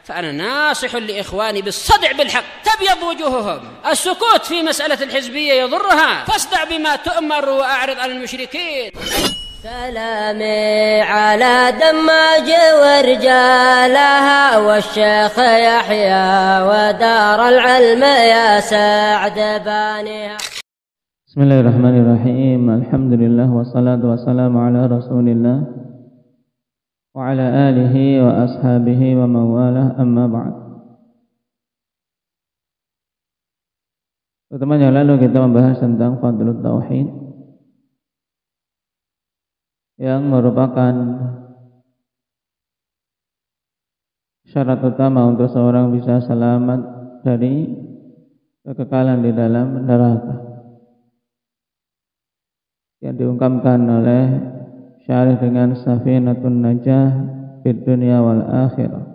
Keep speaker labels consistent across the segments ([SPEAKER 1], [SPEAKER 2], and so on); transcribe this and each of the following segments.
[SPEAKER 1] فأنا ناصح لإخواني بالصدع بالحق تبيض وجوههم. السكوت في مسألة الحزبية يضرها، فاصدع بما تؤمر وأعرض عن المشركين.
[SPEAKER 2] سلامي على دماج ورجالها والشيخ يحيى ودار العلم يا سعد بانيها.
[SPEAKER 3] بسم الله الرحمن الرحيم. الحمد لله والصلاة والسلام على رسول الله وعلى آله وأصحابه ومن والاه, amma ba'd. Pertemuan yang lalu kita membahas tentang Fadlut Tauhid, yang merupakan syarat utama untuk seorang bisa selamat dari kekekalan di dalam neraka, yang diungkapkan oleh syarih dengan Safinatun Najah fid dunya wal akhirah.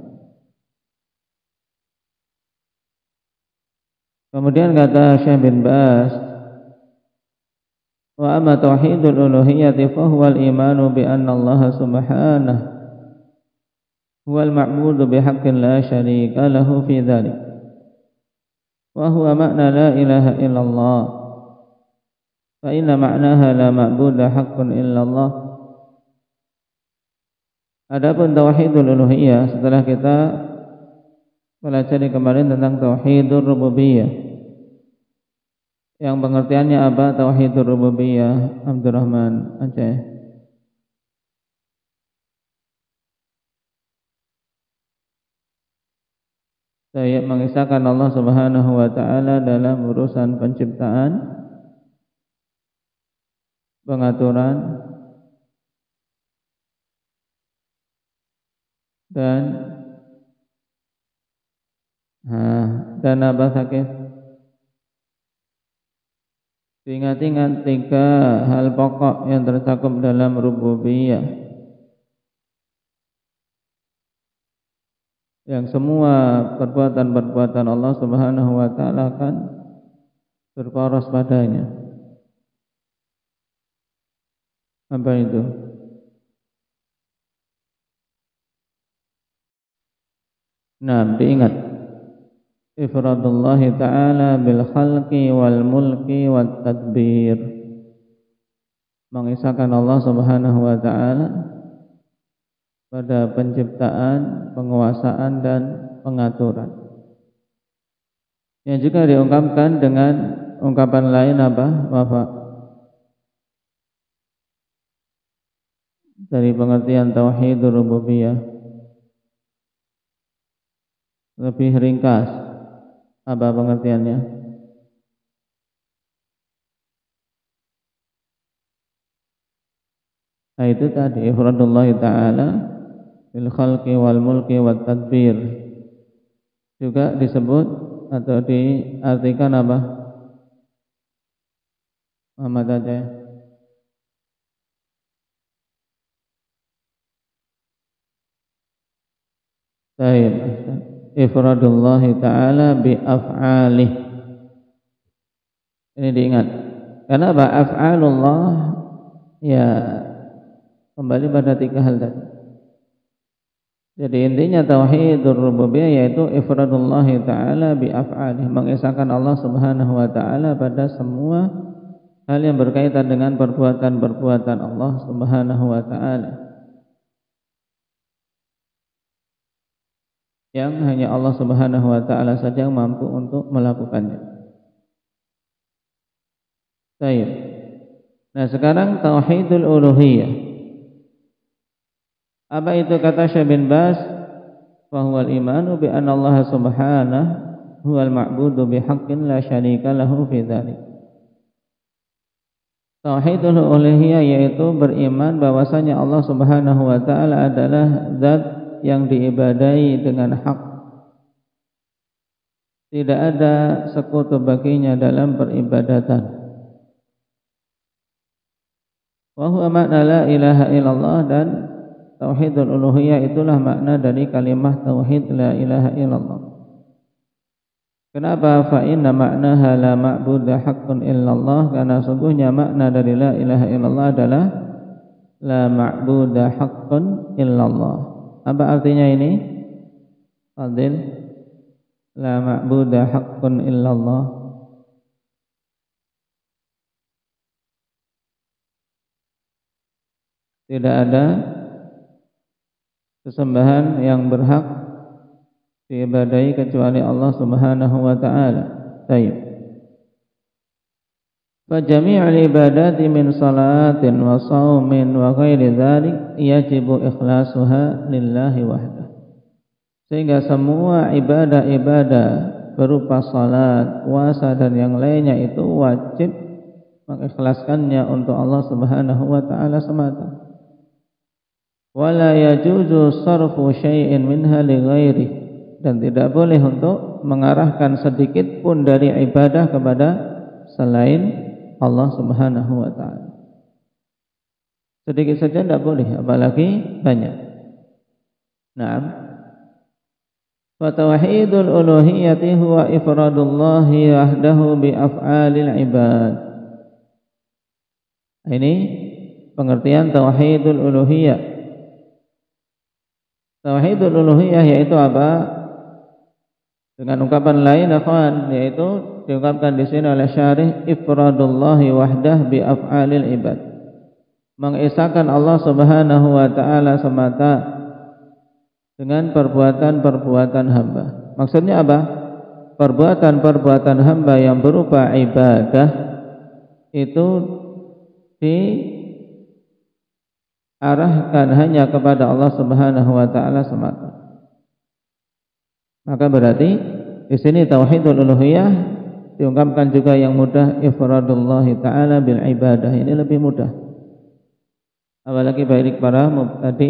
[SPEAKER 3] Kemudian kata Syekh bin Baz, wa amma tauhidul uluhiyyati fa huwa al-imanu bi anna Allah subhanahu huwal ma'budu bihaqqin la syarika lahu fi dzalik, wa huwa makna la ilaha illallah, fa inna ma'naha la ma'buda haqqun illallah. Adapun tauhidul uluhiyah, setelah kita pelajari kemarin tentang tauhidur rububiyah, yang pengertiannya apa tauhidur rububiyah, Abdurrahman Aceh? Saya mengisahkan Allah Subhanahu wa ta'ala dalam urusan penciptaan, pengaturan, dan apa sakit? Ingat-ingat tiga hal pokok yang tercakup dalam rububiyah, yang semua perbuatan-perbuatan Allah Subhanahu wa ta'ala akan berporos padanya. Apa itu? Nah, diingat ifradullahi ta'ala bil khalqi wal mulki wat tadbir, mengisahkan Allah Subhanahu wa ta'ala pada penciptaan, penguasaan dan pengaturan, yang juga diungkapkan dengan ungkapan lain apa, Bapak? Dari pengertian tauhidur rububiyah lebih ringkas, apa pengertiannya? Nah, itu tadi ifradullah ta'ala bil khalqi wal mulki wat tadbir, juga disebut atau diartikan apa, Muhammad Aceh? Baik, ifradullahi ta'ala bi af'alih. Ini diingat. Karena apa? Af'alullah ya kembali pada tiga hal tadi. Jadi intinya tauhidur rububiyah yaitu ifradullahi ta'ala bi af'alih, mengesahkan Allah Subhanahu wa ta'ala pada semua hal yang berkaitan dengan perbuatan-perbuatan Allah Subhanahu wa ta'ala, yang hanya Allah Subhanahu wa ta'ala saja yang mampu untuk melakukannya. Baik. Nah, sekarang tauhidul uluhiyah. Apa itu kata Syekh bin Baz? Fa huwal imanu bi anna Allah subhanahu huwal ma'budu bihaqqin la syarika lahu fi dzalik. Tauhidul uluhiyah yaitu beriman bahwasanya Allah Subhanahu wa ta'ala adalah zat yang diibadahi dengan hak, tidak ada sekutu baginya dalam peribadatan. Wa huwa makna la ilaha illallah, dan tauhidul uluhiyah itulah makna dari kalimat tauhid la ilaha illallah. Kenapa? Fa inna maknaha la ma'budu haqqun illallah, karena sungguhnya makna dari la ilaha illallah adalah la ma'budu haqqun illallah. Apa artinya ini? Fadil, la ma'buda haqqun illallah. Tidak ada sesembahan yang berhak diibadahi kecuali Allah Subhanahu wa taala. Baik. Fa jami'ul ibadati min salatin wa shaumin wa ghairi dzalik yajibu ikhlasuha lillahi wahdah. Sehingga semua ibadah-ibadah berupa salat, puasa dan yang lainnya itu wajib mengikhlaskannya untuk Allah Subhanahu wa taala semata. Wala yajuzu sarfu syai'in minha li ghairi, dan tidak boleh untuk mengarahkan sedikit pun dari ibadah kepada selain Allah Subhanahu wa taala. Sedikit saja tidak boleh, apalagi banyak. Naam. Wa tauhidul uluhiyyati huwa ifradullahi wahdahu bi af'alil ibad. Ini pengertian tauhidul uluhiyyah. Tauhidul uluhiyyah yaitu apa? Dengan ungkapan lain akhwan, yaitu diungkapkan di sini oleh syarih ifradullahi wahdah bi af'alil ibad. Mengesahkan Allah Subhanahu wa taala semata dengan perbuatan-perbuatan hamba. Maksudnya apa? Perbuatan-perbuatan hamba yang berupa ibadah itu diarahkan hanya kepada Allah Subhanahu wa taala semata. Maka berarti di sini tauhidul uluhiyah diungkapkan juga yang mudah, ifradullahi taala bil ibadah. Ini lebih mudah. Apalagi bagi para mubtadi,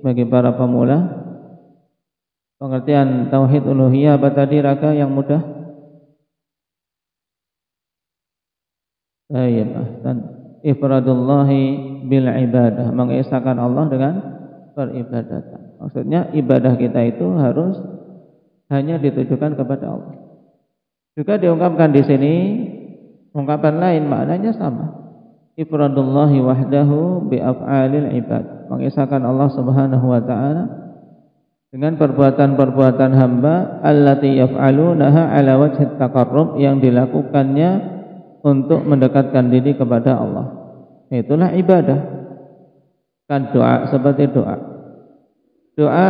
[SPEAKER 3] bagi para pemula. Pengertian tauhid uluhiyah apa tadi Raka yang mudah? Dan ifradullahi bil ibadah, mengesahkan Allah dengan peribadatan. Maksudnya ibadah kita itu harus hanya ditujukan kepada Allah. Juga diungkapkan di sini ungkapan lain maknanya sama. Ifradullahi wahdahu bi af'alil ibad, mengesahkan Allah Subhanahu wa taala dengan perbuatan-perbuatan hamba allati yaf'alunaha ala wajhi taqarrub, yang dilakukannya untuk mendekatkan diri kepada Allah. Itulah ibadah. Kan doa, seperti doa. Doa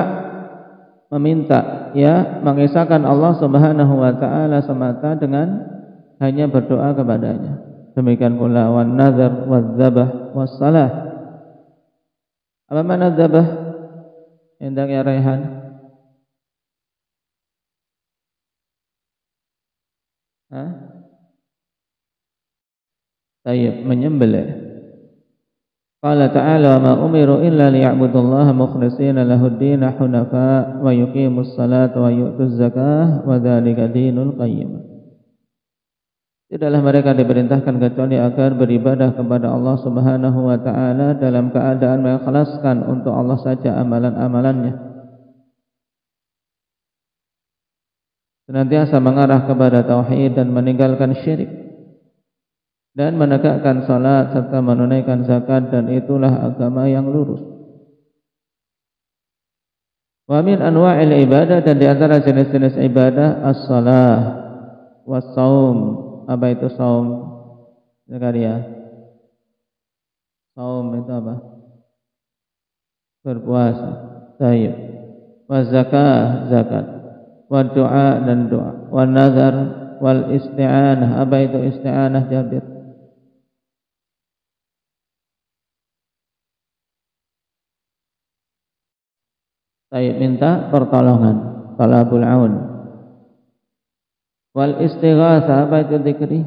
[SPEAKER 3] meminta, ya, mengesahkan Allah Subhanahu wa taala semata dengan hanya berdoa kepadanya. Demikian pula wan nazar waz zabah was salah. Apa makna zabah? Endang ya Raihan. Tayyib, menyembelih. Qala ta'ala wa ma umiru illa liya'budullaha mukhlishina lahud-din hunafa wa yuqimus salata wa yu'tuz zakah wa dzalika dinul qayyim. Tidaklah mereka diperintahkan kecuali agar beribadah kepada Allah Subhanahu wa taala dalam keadaan mengikhlaskan untuk Allah saja amalan-amalannya. Senantiasa mengarah kepada tauhid dan meninggalkan syirik, dan menegakkan salat serta menunaikan zakat, dan itulah agama yang lurus. Wa min anwa'il ibadah, dan di antara jenis-jenis ibadah as-shalah was-shaum. Apa itu saum? Zakaria. Saum itu apa? Berpuasa. Tayyib. Wa zakah, zakat. Wa doa, dan doa. Wa nazar wal isti'anah. Apa itu isti'anah, Jabir? Tayyib, minta pertolongan. Talabul aun. Wal istighatsah, apa itu dzikri?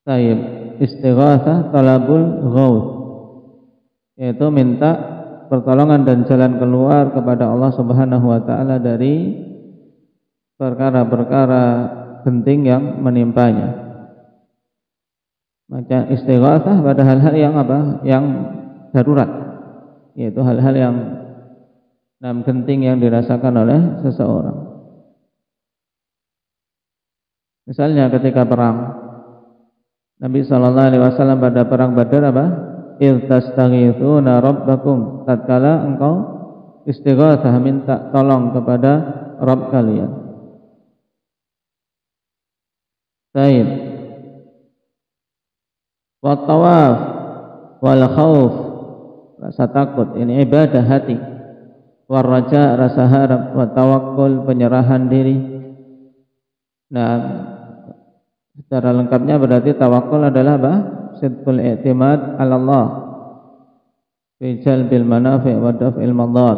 [SPEAKER 3] Tayyib, istighatsah talabul ghauth, yaitu minta pertolongan dan jalan keluar kepada Allah Subhanahu wa taala dari perkara-perkara penting yang menimpanya. Maka istighatsah pada hal-hal yang apa? Yang darurat, yaitu hal-hal yang genting yang dirasakan oleh seseorang. Misalnya ketika perang, Nabi SAW pada perang Badar apa? Idh tastaghithuna rabbakum, tatkala engkau istighatsah, minta tolong kepada Rabb kalian. Baik. Wa tawaf wal khauf, rasa takut, ini ibadah hati. War raja, rasa harap. Wa tawakkul, penyerahan diri. Nah, secara lengkapnya berarti tawakul adalah apa? Sidqul i'timad 'ala Allah fi jalbil manafi' wa daf'il madar.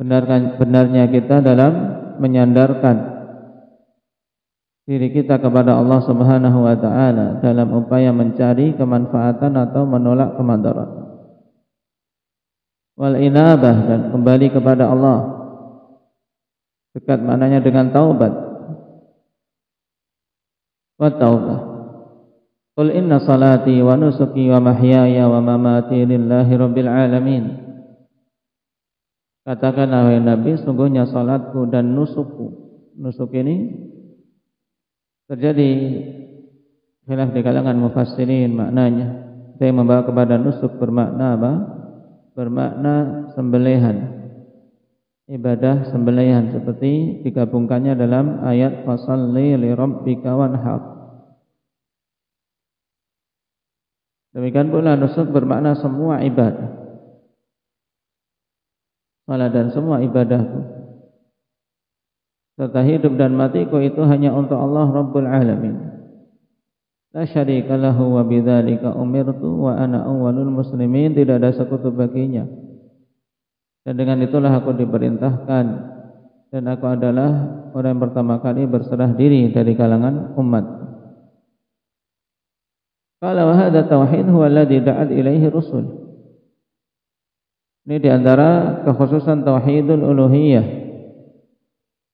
[SPEAKER 3] Benarnya kita dalam menyandarkan diri kita kepada Allah Subhanahu wa taala dalam upaya mencari kemanfaatan atau menolak kemudaratan. Wal inabah, dan kembali kepada Allah. Dekat maknanya dengan taubat. Wa taubah. Qul inna salati wa nusuki wa mahyaya wa mamati lillahi rabbil alamin. Katakanlah wahai Nabi, sungguhnya salatku dan nusukku. Nusuk ini terjadi khilaf di kalangan mufassirin maknanya. Ada yang membawa kepada nusuk bermakna apa? Bermakna sembelihan, ibadah sembelihan, seperti digabungkannya dalam ayat fasalli li rabbika wanhar. Demikian pula nusuk bermakna semua ibadah, salat dan semua ibadahku serta hidup dan matiku itu hanya untuk Allah Rabbul Alamin. La syarika lahu wa bidzalika umirtu wa ana awwalul muslimin, tidak ada sekutu baginya. Dan dengan itulah aku diperintahkan dan aku adalah orang yang pertama kali berserah diri dari kalangan umat. Qala wa hadza tauhid huwa alladhi da'at ilaihi rusul. Ini diantara kekhususan tauhidul uluhiyah.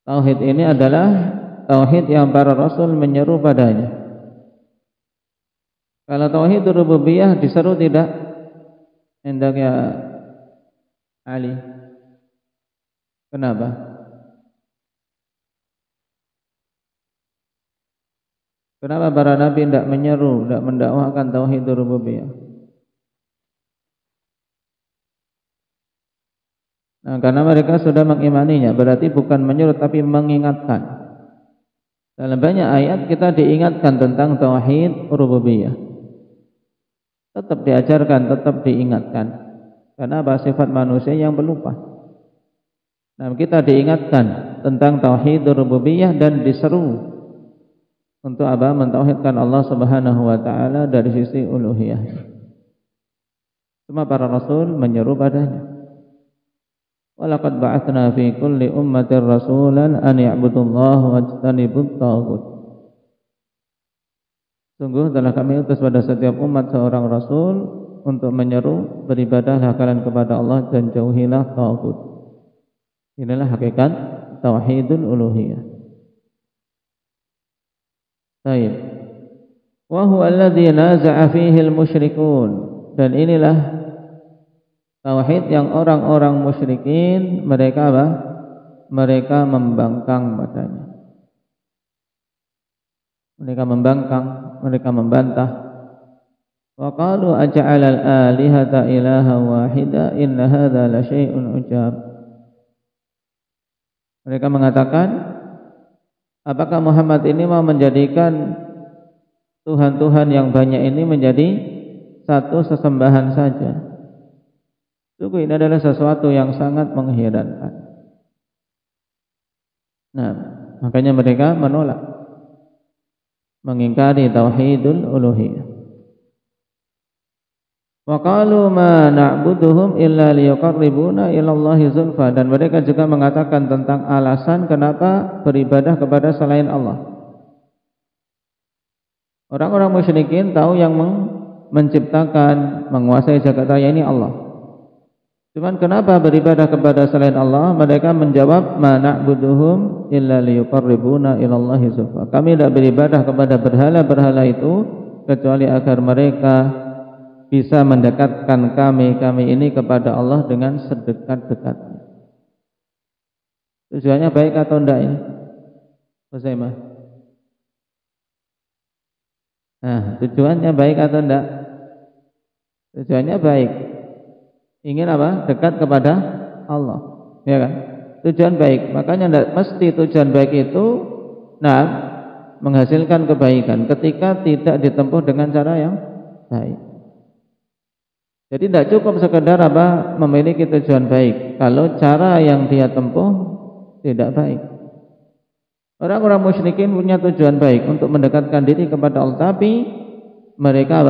[SPEAKER 3] Tauhid ini adalah tauhid yang para rasul menyeru padanya. Kalau tauhid rububiyah diseru tidak? Hendaknya Ali. Kenapa? Kenapa para nabi tidak menyeru, tidak mendakwahkan tauhid rububiyah? Nah, karena mereka sudah mengimaninya, berarti bukan menyuruh tapi mengingatkan. Dalam banyak ayat kita diingatkan tentang tauhid rububiyah. Tetap diajarkan, tetap diingatkan. Karena apa? Sifat manusia yang pelupa. Nah, kita diingatkan tentang tauhid rububiyah dan diseru untuk apa? Mentauhidkan Allah Subhanahu wa taala dari sisi uluhiyah. Semua para rasul menyeru padanya. Walaqad ba'atsna fi kulli ummatin rasulan an ya'budullaha wajtanibut taghut. Sungguh telah kami utus pada setiap umat seorang rasul untuk menyeru beribadahlah kalian kepada Allah dan jauhilah taghut. Inilah hakikat tauhidul uluhiyah. Baik. Wa huwa alladzi naza'a fihi al-musyrikun, dan inilah tauhid yang orang-orang musyrikin mereka apa? Mereka membangkang padanya. Mereka membangkang, mereka membantah. Wa qalu aj'ala al-alihata ilaha wahida inna hadza la syai'un ujab. Mereka mengatakan, apakah Muhammad ini mau menjadikan Tuhan-Tuhan yang banyak ini menjadi satu sesembahan saja? Sungguh ini adalah sesuatu yang sangat mengherankan. Nah, makanya mereka menolak, mengingkari tauhidul uluhiyah. Wa qalu ma na'buduhum illa liyuqarribuna ila Allahi zulfa, dan mereka juga mengatakan tentang alasan kenapa beribadah kepada selain Allah. Orang-orang musyrikin tahu yang menciptakan, menguasai jagat raya ini Allah. Cuman kenapa beribadah kepada selain Allah? Mereka menjawab, ma na'buduhum illa liyuqarribuna ila Allahi zulfa. Kami tidak beribadah kepada berhala-berhala itu kecuali agar mereka bisa mendekatkan kami ini kepada Allah dengan sedekat-dekatnya. Tujuannya baik atau enggak ini? Usaimah. Nah, tujuannya baik atau enggak? Tujuannya baik. Ingin apa? Dekat kepada Allah, ya kan? Tujuan baik. Makanya tidak mesti tujuan baik itu menghasilkan kebaikan ketika tidak ditempuh dengan cara yang baik. Jadi tidak cukup sekedar memiliki tujuan baik kalau cara yang dia tempuh tidak baik. Orang-orang musyrikin punya tujuan baik untuk mendekatkan diri kepada Allah, tapi mereka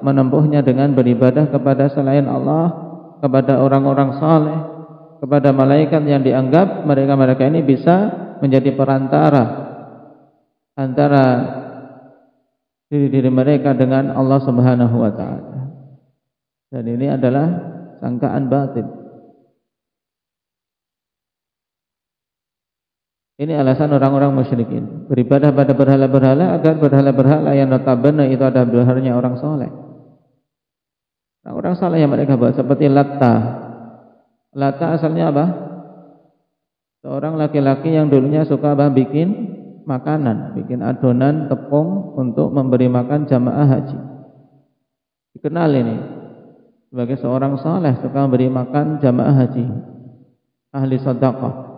[SPEAKER 3] menempuhnya dengan beribadah kepada selain Allah, kepada orang-orang saleh, kepada malaikat yang dianggap mereka ini bisa menjadi perantara antara diri mereka dengan Allah Subhanahu wa taala. Dan ini adalah sangkaan batil. Ini alasan orang-orang musyrikin beribadah pada berhala-berhala agar berhala-berhala yang notabene itu adalah berhalanya orang soleh. Orang-orang soleh yang mereka buat seperti Latta. Latta asalnya apa? Seorang laki-laki yang dulunya suka bikin makanan, bikin adonan tepung untuk memberi makan jamaah haji. Dikenal ini sebagai seorang soleh, suka memberi makan jamaah haji, ahli sedekah.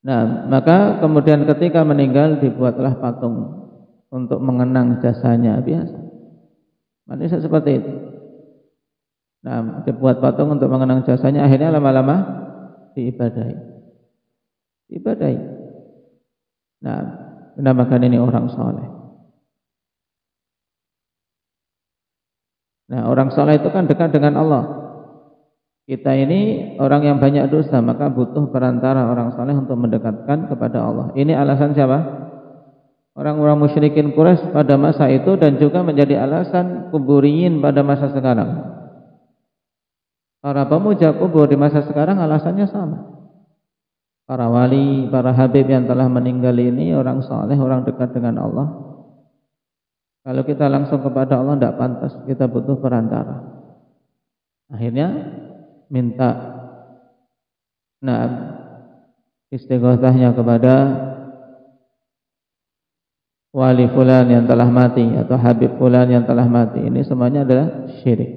[SPEAKER 3] Nah, maka kemudian ketika meninggal dibuatlah patung untuk mengenang jasanya biasa. Manusia seperti itu. Nah, dibuat patung untuk mengenang jasanya, akhirnya lama-lama diibadahi. Nah, dinamakan ini orang soleh. Nah, orang soleh itu kan dekat dengan Allah. Kita ini orang yang banyak dosa, maka butuh perantara orang saleh untuk mendekatkan kepada Allah. Ini alasan siapa? Orang-orang musyrikin Quraisy pada masa itu, dan juga menjadi alasan kuburiyin pada masa sekarang. Para pemuja kubur di masa sekarang alasannya sama. Para wali, para habib yang telah meninggal ini orang saleh, orang dekat dengan Allah. Kalau kita langsung kepada Allah tidak pantas, kita butuh perantara. Akhirnya minta istighatsahnya kepada wali fulan yang telah mati atau habib fulan yang telah mati. Ini semuanya adalah syirik.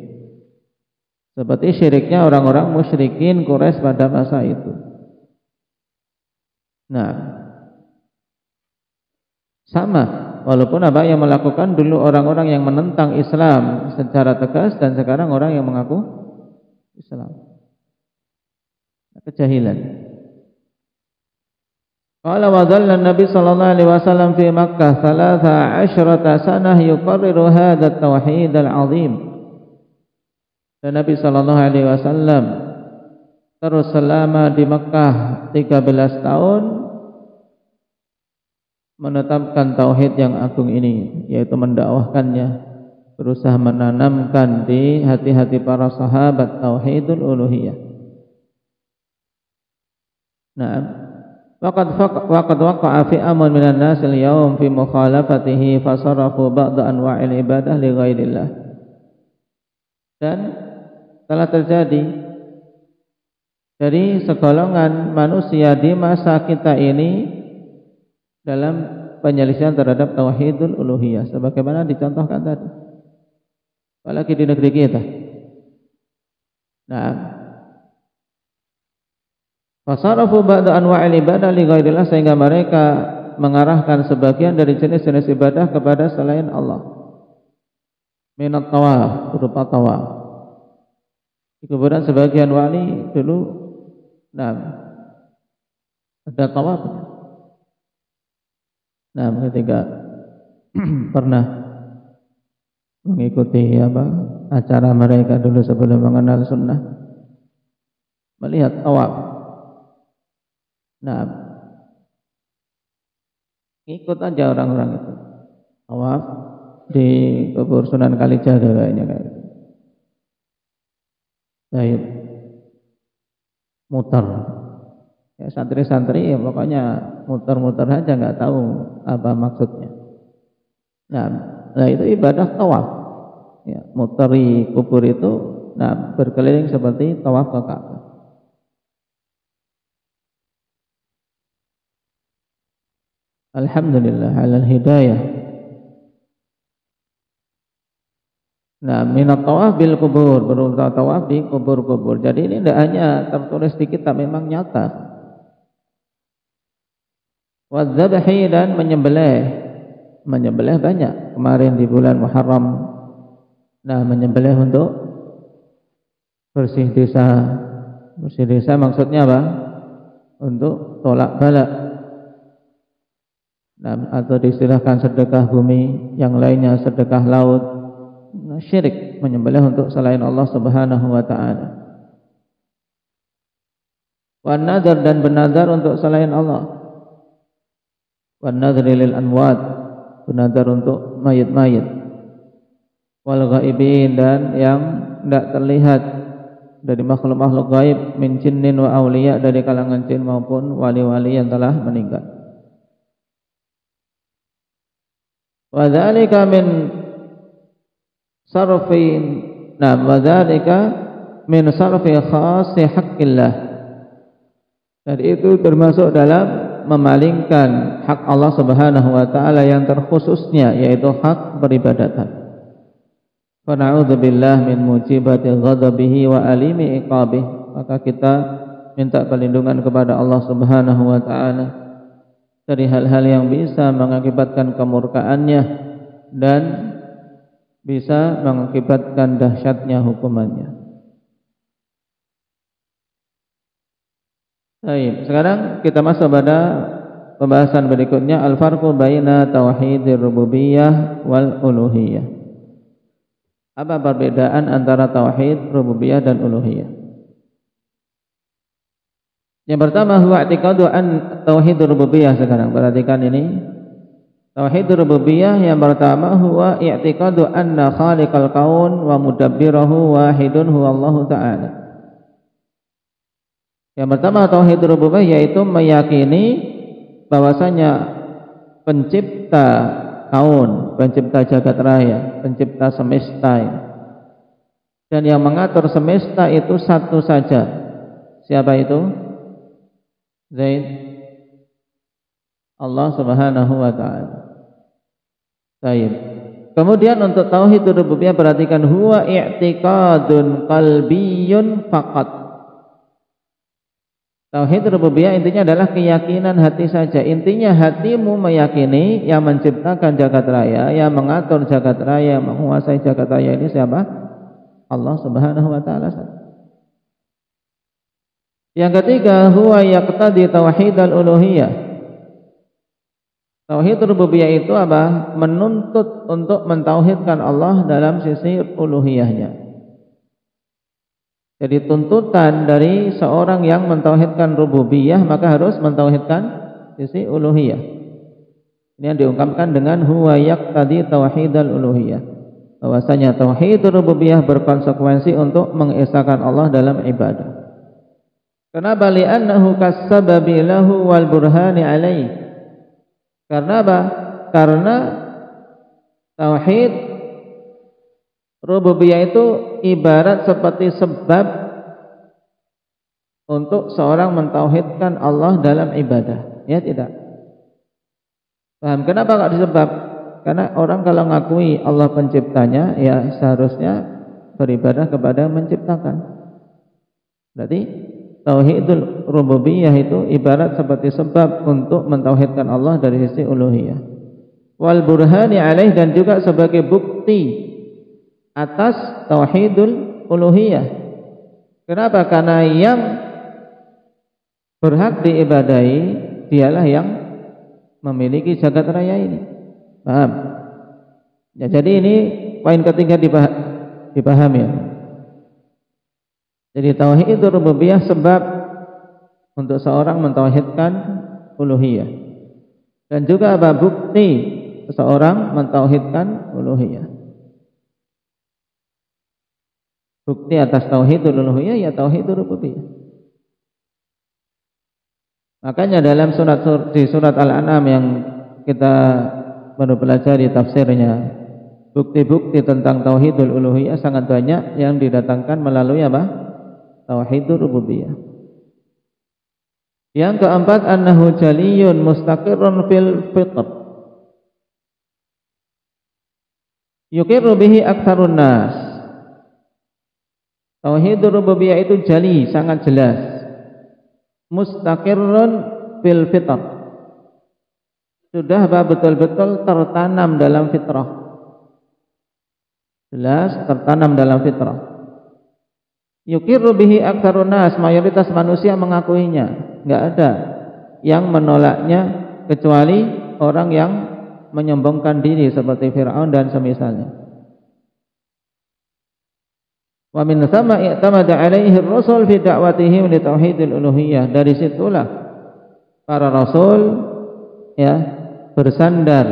[SPEAKER 3] Seperti syiriknya orang-orang musyrikin Quraisy pada masa itu. Nah, sama, walaupun yang melakukan dulu orang-orang yang menentang Islam secara tegas, dan sekarang orang yang mengaku Islam. Kejahilan. Qala wa dhalla Nabi sallallahu alaihi wasallam fi Makkah 13 sanah yuqarriru hadha at-tauhid al-'azim. Dan Nabi sallallahu alaihi wasallam terus selama di Makkah 13 tahun menetapkan tauhid yang agung ini, yaitu mendakwahkannya, berusaha menanamkan di hati-hati para sahabat tauhidul uluhiyah. Nah, waqad waqa'a fi amr minan nas al-yawm fi mukhalafatihi fasarafu ba'd anwa'il ibadah li ghairillah. Dan telah terjadi dari segolongan manusia di masa kita ini dalam penyelisihan terhadap tauhidul uluhiyah, sebagaimana dicontohkan tadi. Apalagi di negeri kita. Nah, fasarafu ba'da anwa'il ibadah li ghairillah, sehingga mereka mengarahkan sebagian dari jenis-jenis ibadah kepada selain Allah. Minat tawaf, berupa tawaf. Di kuburan sebagian wali dulu ada tawafnya. Nah, ketika pernah mengikuti acara mereka dulu sebelum mengenal sunnah, melihat tawaf. Nah, ikut aja orang-orang itu tawaf di kubur Sunan Kalijaga kayaknya kayak gitu. Baik, muter. Ya, santri-santri ya pokoknya muter-muter aja, nggak tahu apa maksudnya. Nah itu ibadah tawaf. Ya, muteri kubur itu, berkeliling seperti tawaf ke Ka'bah. Alhamdulillah alal hidayah. Nah, minat tawaf bil kubur, berusaha tawaf di kubur-kubur. Jadi ini tidak hanya tertulis di kitab, memang nyata. Wadzabhi, dan menyembelih banyak. Kemarin di bulan Muharram, nah menyembelih untuk bersih desa. Bersih desa maksudnya apa? Untuk tolak balak. Nah, atau diistilahkan sedekah bumi, yang lainnya sedekah laut. Nah, syirik, menyembelih untuk selain Allah Subhanahu wa taala. Wan nadar, dan bernadar untuk selain Allah. Wan nadri lil amwat, bernadar untuk mayit-mayit. Wal ghaibin, dan yang tidak terlihat dari makhluk-makhluk gaib, min jinnin wa auliya, dari kalangan jin maupun wali-wali yang telah meninggal. Wa dzalika min sarfin, nah wa dzalika min sarfi khassi haqqillah. Dan itu termasuk dalam memalingkan hak Allah Subhanahu wa taala yang terkhususnya, yaitu hak peribadatan. Fa na'udzubillah min mujibati ghadabihi wa alimi iqabih. Maka kita minta perlindungan kepada Allah Subhanahu wa taala dari hal-hal yang bisa mengakibatkan kemurkaannya dan bisa mengakibatkan dahsyatnya hukumannya. Baik, sekarang kita masuk pada pembahasan berikutnya, al-farqu baina tauhidir rububiyah wal uluhiyah. Apa perbedaan antara tauhid rububiyah dan uluhiyah? Yang pertama, huwa i'tiqadu an tauhidur rububiyah. Sekarang perhatikan ini. Tauhidur rububiyah yang pertama, huwa i'tiqadu anna khaliqal kaun wa mudabbirahu wahidun huwa Allah ta'ala. Yang pertama, tauhidur rububiyah yaitu meyakini bahwasanya pencipta kaun, pencipta jagat raya, pencipta semesta, dan yang mengatur semesta itu satu saja. Siapa itu? Zaid, Allah Subhanahu wa taala. Baik. Kemudian untuk tauhid rububiyah perhatikan, huwa i'tiqadun qalbiyyun faqat. Tauhid rububiyah intinya adalah keyakinan hati saja. Intinya hatimu meyakini yang menciptakan jagat raya, yang mengatur jagat raya, yang menguasai jagat raya ini siapa? Allah Subhanahu wa taala. Yang ketiga, huwa yaqtadi tauhidal uluhiyah. Tauhid rububiyah itu apa? Menuntut untuk mentauhidkan Allah dalam sisi uluhiyahnya. Jadi tuntutan dari seorang yang mentauhidkan rububiyah maka harus mentauhidkan sisi uluhiyah. Ini yang diungkapkan dengan huwa yaqtadi tauhidal uluhiyah. Bahwasanya tauhid rububiyah berkonsekuensi untuk mengesahkan Allah dalam ibadah. Kenapa? Li'annahu kassababi lahu wal burhani alaih. Karena apa? Karena tauhid rububiyah itu ibarat seperti sebab untuk seorang mentauhidkan Allah dalam ibadah. Ya tidak? Paham? Kenapa enggak disebab? Karena orang kalau ngakui Allah penciptanya, ya seharusnya beribadah kepada yang menciptakan. Berarti tauhidul rububiyah itu ibarat seperti sebab untuk mentauhidkan Allah dari sisi uluhiyah. Wal burhani alaih, dan juga sebagai bukti atas tauhidul uluhiyah. Kenapa? Karena yang berhak diibadahi dialah yang memiliki jagat raya ini. Paham? Ya, jadi ini poin ketiga dipahami ya. Jadi tauhid rububiyah sebab untuk seorang mentauhidkan uluhiyah, dan juga apa? Bukti seseorang mentauhidkan uluhiyah. Bukti atas tauhidul uluhiyah ya tauhid rububiyah. Makanya dalam di surat Al-An'am yang kita baru pelajari tafsirnya, bukti-bukti tentang tauhidul uluhiyah sangat banyak yang didatangkan melalui apa? Tauhidur rububiyah. Yang keempat, annahu jaliyun mustaqirrun fil fitr. yuqirru bihi aktsarun nas. Tauhidur rububiyah itu jali, sangat jelas. Mustaqirrun fil fitrah. Sudah betul-betul tertanam dalam fitrah. Jelas tertanam dalam fitrah. Yuqirru bihi aktsarun nas, mayoritas manusia mengakuinya. Enggak ada yang menolaknya kecuali orang yang menyombongkan diri seperti Fir'aun dan semisalnya. Wa min tsama i'tamada 'alaihi ar-rusul fi da'watihim li tauhidil uluhiyah. Dari situlah para rasul ya bersandar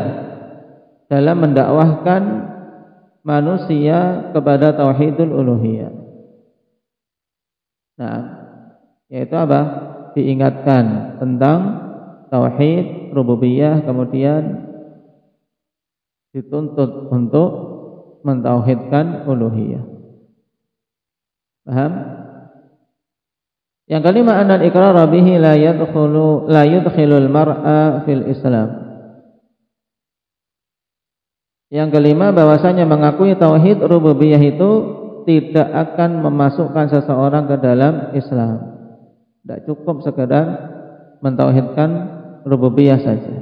[SPEAKER 3] dalam mendakwahkan manusia kepada tauhidul uluhiyah. Nah, yaitu apa? Diingatkan tentang tauhid rububiyah, kemudian dituntut untuk mentauhidkan uluhiyah. Paham? Yang kelima, anal iqrar bihi la yudkhilul mar'a fil Islam. Yang kelima, bahwasanya mengakui tauhid rububiyah itu tidak akan memasukkan seseorang ke dalam Islam. Tidak cukup sekedar mentauhidkan rububiyah saja.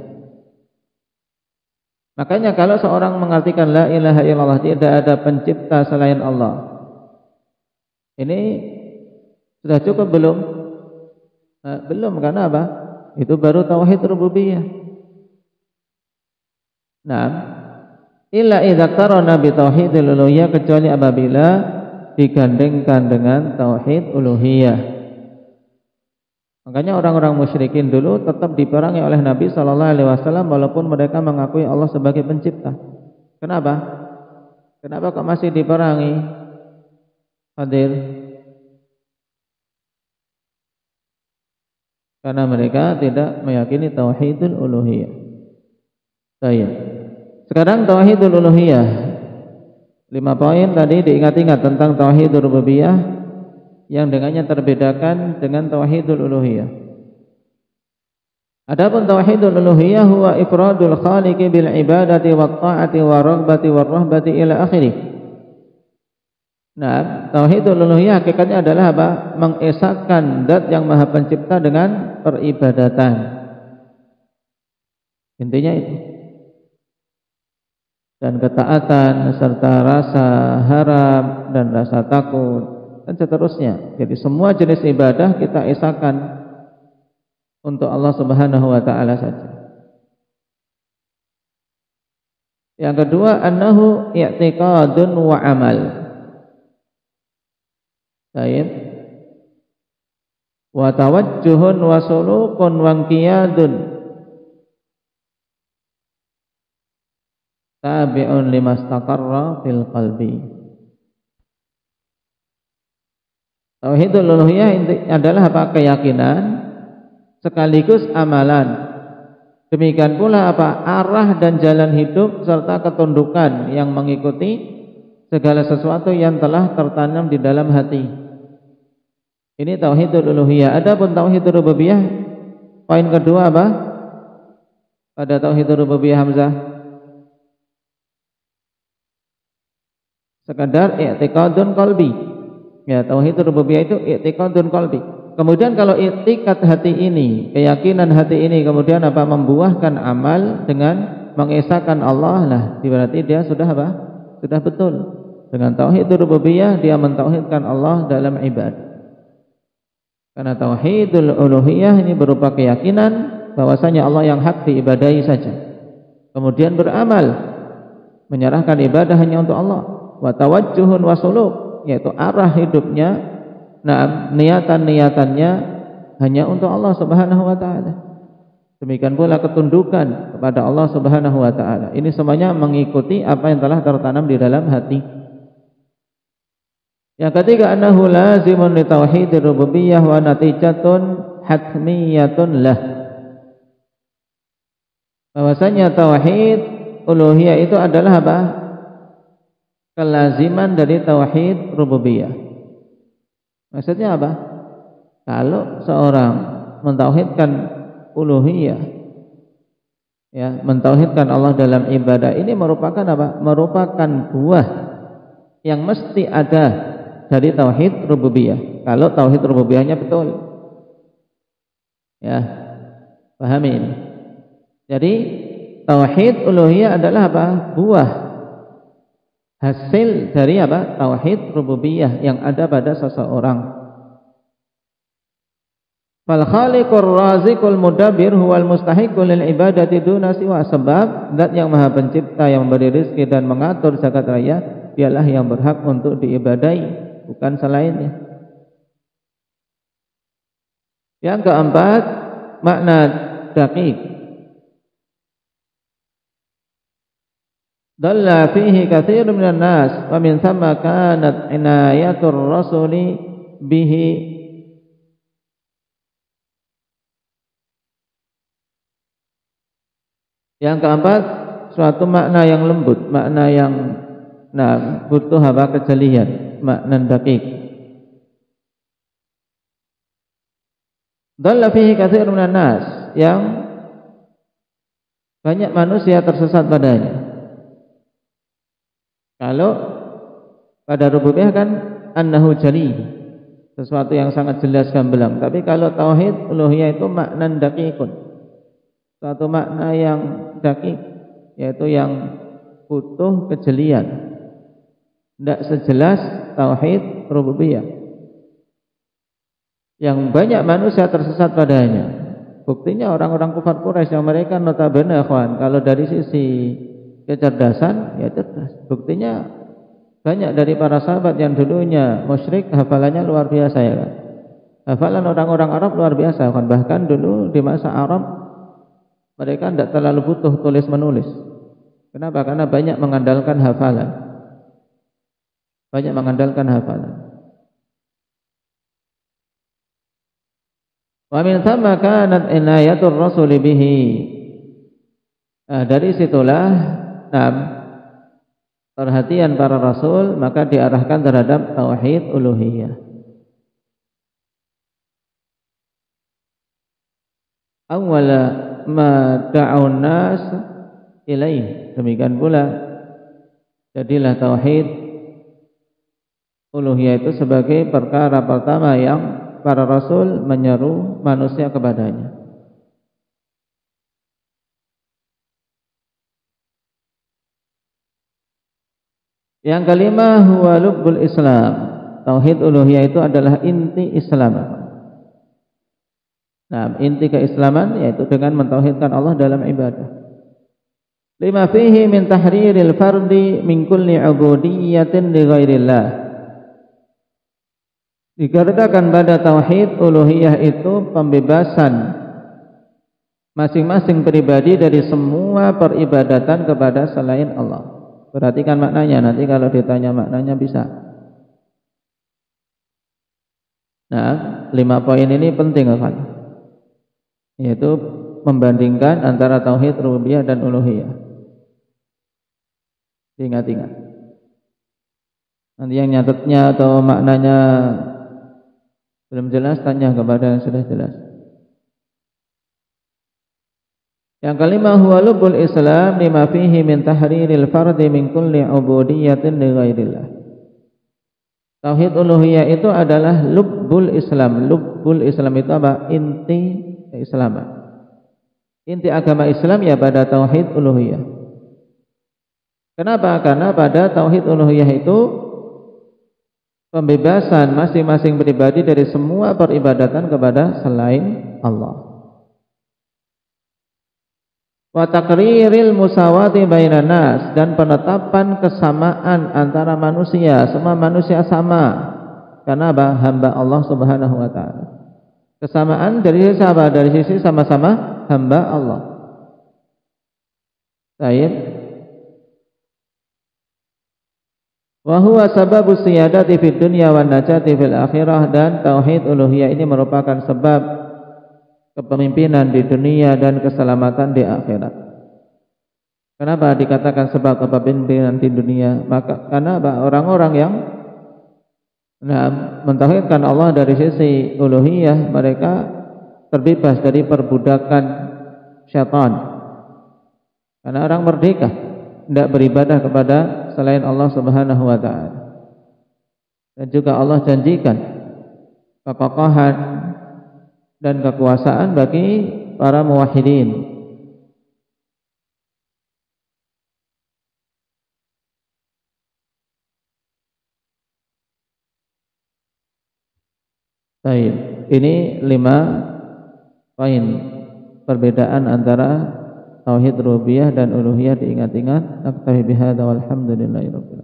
[SPEAKER 3] Makanya kalau seorang mengartikan la ilaha illallah, tidak ada pencipta selain Allah, ini sudah cukup belum? Belum, karena apa? Itu baru tauhid rububiyah. Nah, illa idza qarana bi tauhidil uluhiyah, kecuali apabila digandengkan dengan tauhid uluhiyah. Makanya orang-orang musyrikin dulu tetap diperangi oleh Nabi sallallahu alaihi wasallam walaupun mereka mengakui Allah sebagai pencipta. Kenapa? Kenapa kok masih diperangi? Hadir. Karena mereka tidak meyakini tauhidul uluhiyah. Baik. Sekarang tauhidul uluhiyah. 5 poin tadi diingat-ingat tentang tauhidul rububiyah yang dengannya terbedakan dengan tauhidul uluhiyah. Adapun tauhidul uluhiyah huwa ifradul khaliqi bil ibadati wat ta'ati war raghbati war rahbati ila akhirih. Nah, tauhidul uluhiyah hakikatnya adalah apa? Mengesahkan zat yang Maha Pencipta dengan peribadatan. Intinya itu. Dan ketaatan serta rasa harap dan rasa takut dan seterusnya. Jadi semua jenis ibadah kita esahkan untuk Allah Subhanahu wa taala saja. Yang kedua, annahu i'tiqadun wa amal. Baik. Wa tawajjuhun wa sulukun wa qiyadun tabi'un limastaqarra fil qalbi. Tauhidul uluhiyah adalah apa? Keyakinan sekaligus amalan. Demikian pula apa? Arah dan jalan hidup serta ketundukan yang mengikuti segala sesuatu yang telah tertanam di dalam hati. Ini tauhidul uluhiyah. Adapun tauhidul rububiyah, poin kedua apa? Pada tauhidul rububiyah Hamzah, sekadar i'tiqadun qalbi. Ya, tauhid rububiyah itu i'tiqadun qalbi. Kemudian kalau i'tiqad hati ini, keyakinan hati ini kemudian apa? Membuahkan amal dengan mengesahkan Allah, lah berarti dia sudah apa? Sudah betul. Dengan tauhid rububiyah dia mentauhidkan Allah dalam ibadah. Karena tauhidul uluhiyah ini berupa keyakinan bahwasanya Allah yang hak diibadahi saja. Kemudian beramal menyerahkan ibadah hanya untuk Allah. Wa tawajjuhun wa suluk, yaitu arah hidupnya, nah niatan-niatannya hanya untuk Allah Subhanahu wa taala. Demikian pula ketundukan kepada Allah Subhanahu wa taala. Ini semuanya mengikuti apa yang telah tertanam di dalam hati. Yang ketiga, annahu lazimun li tauhidir rububiyah wa natijatun hatmiyatun lah. Bahwasanya tauhid uluhiyah itu adalah apa? Kelaziman dari tauhid rububiyah. Maksudnya apa? Kalau seorang mentauhidkan uluhiyah, ya, mentauhidkan Allah dalam ibadah ini merupakan apa? Merupakan buah yang mesti ada dari tauhid rububiyah. Kalau tauhid rububiyahnya betul, ya, pahami ini. Jadi tauhid uluhiyah adalah apa? Buah hasil dari apa? Tauhid rububiyah yang ada pada seseorang. Fal khaliqur raziqul mudabbir huwal mustahiqul lil ibadati duna siwa, sebab zat yang maha pencipta yang memberi rezeki dan mengatur zakat raya dialah yang berhak untuk diibadahi, bukan selainnya. Yang keempat, makna daqiq. Dalla fihi katsirun minan nas wa min thamma kanat inayatur rasuli bihi Yang keempat, suatu makna yang lembut, makna yang butuh apa? Kejelian, makna daqiq. Dalla fihi katsirun minan nas, yang banyak manusia tersesat padanya. Kalau pada rububiyah kan annahu jali, sesuatu yang sangat jelas gamblang. Tapi kalau tauhid uluhiyah itu makna daqiqun, suatu makna yang daqiq, yaitu yang butuh kejelian, tidak sejelas tauhid rububiyah yang banyak manusia tersesat padanya. Buktinya orang-orang kufar Quraisy yang mereka notabene ikhwan, kalau dari sisi kecerdasan ya cerdas. Buktinya banyak dari para sahabat yang dulunya musyrik hafalannya luar biasa, ya kan? Hafalan orang-orang Arab luar biasa kan. Bahkan dulu di masa Arab mereka tidak terlalu butuh tulis menulis. Kenapa? Karena banyak mengandalkan hafalan. Banyak mengandalkan hafalan. Wa min thamma kanat inayatur rasul bihi. Dari situlah perhatian para rasul maka diarahkan terhadap tauhid uluhiyah. Awwala ma da'un nas ilaih. Demikian pula jadilah tauhid uluhiyah itu sebagai perkara pertama yang para rasul menyeru manusia kepadanya. Yang kelima, huwa lubbul Islam. Tauhid uluhiyah itu adalah inti Islam. Nah, inti keislaman yaitu dengan mentauhidkan Allah dalam ibadah. Lima fihi min tahriril fardi min kulli ubudiyatin li ghairillah. Dikarenakan pada tauhid uluhiyah itu pembebasan masing-masing pribadi dari semua peribadatan kepada selain Allah. Perhatikan maknanya, nanti kalau ditanya maknanya bisa. Nah, 5 poin ini penting kan? Yaitu membandingkan antara tauhid rububiyah dan uluhiyah. Ingat-ingat. Nanti yang nyatetnya atau maknanya belum jelas, tanya kepada yang sudah jelas. Yang kelima, huwa lubbul Islam lima fihi min tahriril fardi min kulli ubudiyatin li ghairillah. Tauhid uluhiyah itu adalah lubbul Islam. Lubbul Islam itu apa? Inti keislaman. Inti agama Islam ya pada tauhid uluhiyah. Kenapa? Karena pada tauhid uluhiyah itu pembebasan masing-masing pribadi dari semua peribadatan kepada selain Allah. Wa taqriril musawati bainan nas, dan penetapan kesamaan antara manusia, semua manusia sama. Karena apa? Hamba Allah Subhanahu wa taala. Kesamaan dari sisi apa? Dari sisi sama-sama hamba Allah. Baik. Wa huwa sababus siyadati fid dunya wan najati fil akhirah, dan tauhid uluhiyah ini merupakan sebab kepemimpinan di dunia dan keselamatan di akhirat. Kenapa dikatakan sebab kepemimpinan di dunia? Maka karena orang-orang yang mentauhidkan Allah dari sisi uluhiyah, mereka terbebas dari perbudakan syaitan. Karena orang merdeka tidak beribadah kepada selain Allah Subhanahu wa taala. Dan juga Allah janjikan kekokohan dan kekuasaan bagi para muwahhidin. Baik, ini 5 poin perbedaan antara tauhid rububiyah dan uluhiyah diingat-ingat. Naktafi bihadza walhamdulillahi rabbil alamin.